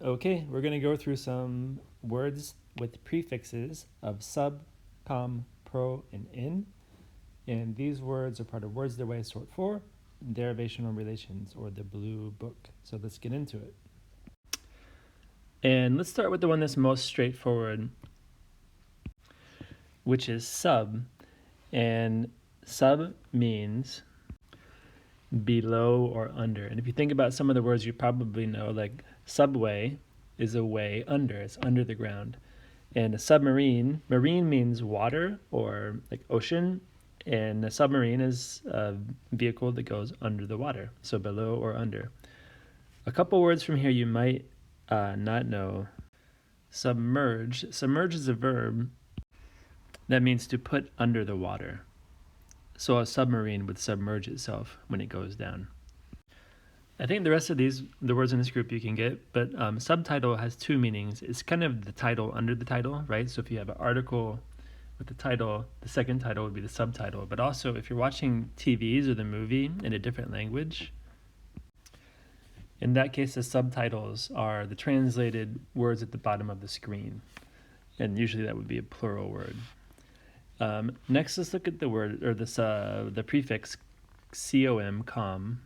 Okay, we're going to go through some words with prefixes of sub, com, pro, and in. And these words are part of Words Their Way Sort 4, Derivational Relations, or the Blue Book. So let's get into it. And let's start with the one that's most straightforward, which is sub. And sub means below or under. And if you think about some of the words you probably know, like subway is a way under, it's under the ground. And a submarine, marine means water or like ocean, and a submarine is a vehicle that goes under the water, so below or under. A couple words from here you might not know. Submerge. Submerge is a verb that means to put under the water. So a submarine would submerge itself when it goes down. I think the rest of the words in this group you can get, but subtitle has two meanings. It's kind of the title under the title, right? So if you have an article with the title, the second title would be the subtitle. But also if you're watching TVs or the movie in a different language, in that case the subtitles are the translated words at the bottom of the screen. And usually that would be a plural word. Next, let's look at the word, or the prefix com, com,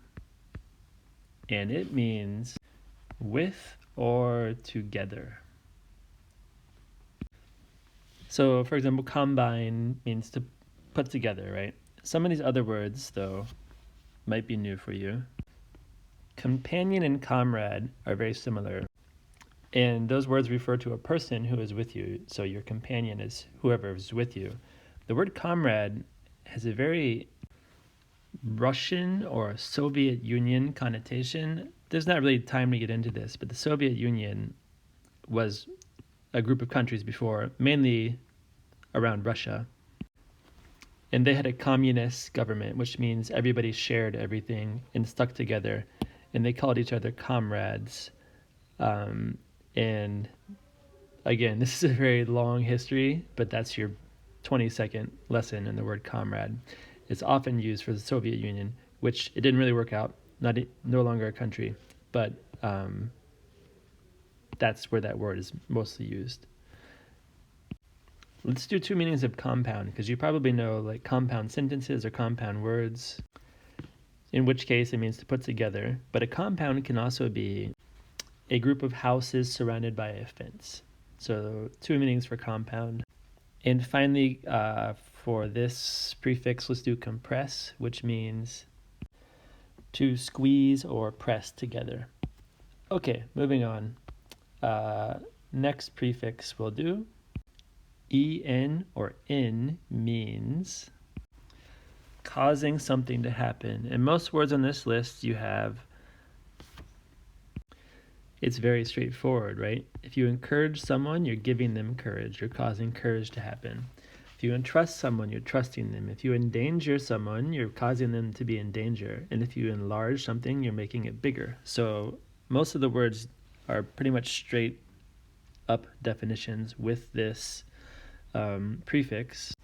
and it means with or together. So, for example, combine means to put together, right? Some of these other words, though, might be new for you. Companion and comrade are very similar, and those words refer to a person who is with you, so your companion is whoever is with you. The word comrade has a very Russian or Soviet Union connotation. There's not really time to get into this, but the Soviet Union was a group of countries before, mainly around Russia. And they had a communist government, which means everybody shared everything and stuck together. And they called each other comrades. And again, this is a very long history, but that's your 20-second lesson in the word comrade. It's often used for the Soviet Union, which it didn't really work out, no longer a country, but that's where that word is mostly used. Let's do two meanings of compound, because you probably know like compound sentences or compound words, in which case it means to put together, but a compound can also be a group of houses surrounded by a fence. So two meanings for compound. And finally, for this prefix, let's do compress, which means to squeeze or press together. Okay, moving on. Next prefix we'll do. En or in means causing something to happen. And most words on this list you have, it's very straightforward, right? If you encourage someone, you're giving them courage. You're causing courage to happen. If you entrust someone, you're trusting them. If you endanger someone, you're causing them to be in danger. And if you enlarge something, you're making it bigger. So most of the words are pretty much straight up definitions with this prefix.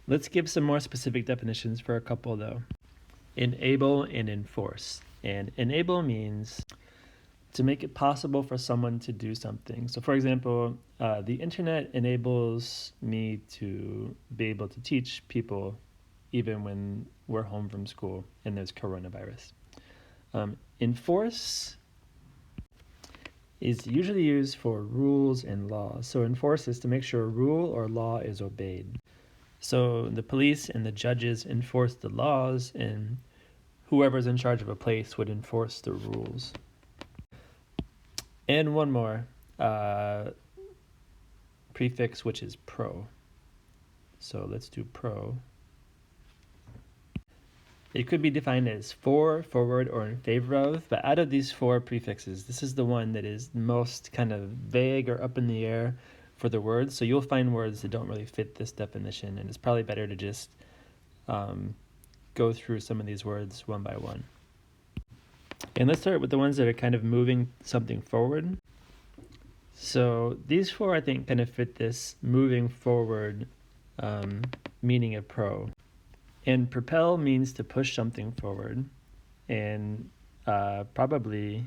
Let's give some more specific definitions for a couple though. Enable and enforce. And enable means to make it possible for someone to do something. So for example, the internet enables me to be able to teach people even when we're home from school and there's coronavirus. Enforce is usually used for rules and laws. So enforce is to make sure a rule or law is obeyed. So the police and the judges enforce the laws, and whoever's in charge of a place would enforce the rules. And one more prefix, which is pro. So let's do pro. It could be defined as for, forward, or in favor of, but out of these four prefixes, this is the one that is most kind of vague or up in the air for the words. So you'll find words that don't really fit this definition, and it's probably better to just go through some of these words one by one. And let's start with the ones that are kind of moving something forward. So these four, I think, kind of fit this moving forward meaning of pro. And propel means to push something forward. And probably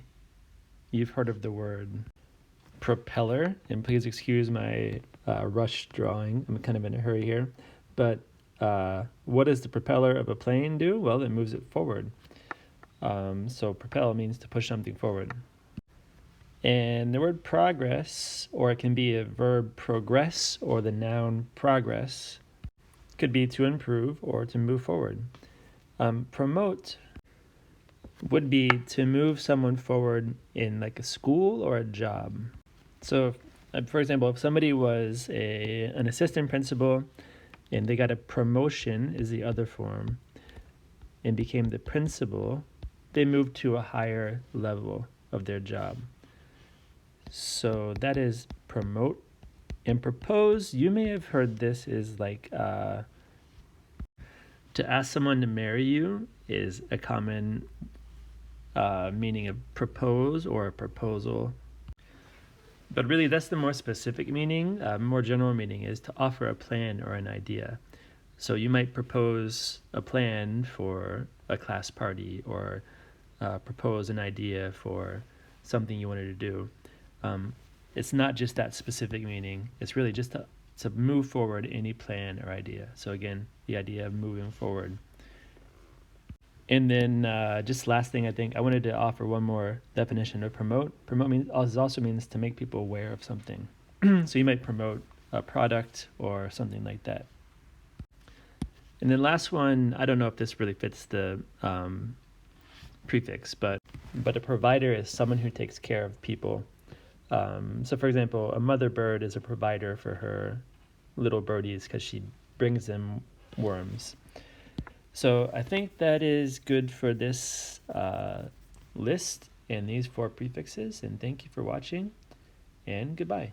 you've heard of the word propeller, and please excuse my rush drawing. I'm kind of in a hurry here. But what does the propeller of a plane do? Well, it moves it forward. So propel means to push something forward. And the word progress, or it can be a verb progress or the noun progress, could be to improve or to move forward. Promote would be to move someone forward in like a school or a job. So, for example, if somebody was an assistant principal and they got a promotion, is the other form, and became the principal, they moved to a higher level of their job. So that is promote. And propose, you may have heard this, is like to ask someone to marry you is a common meaning of propose or a proposal. But really, that's the more specific meaning. More general meaning is to offer a plan or an idea. So you might propose a plan for a class party or propose an idea for something you wanted to do. It's not just that specific meaning. It's really just to move forward any plan or idea. So again, the idea of moving forward. And then just last thing, I think I wanted to offer one more definition of promote. Promote also means to make people aware of something. So you might promote a product or something like that. And then last one, I don't know if this really fits the prefix, but a provider is someone who takes care of people. So for example, a mother bird is a provider for her little birdies because she brings them worms. So I think that is good for this list and these 4 prefixes. And thank you for watching, and goodbye.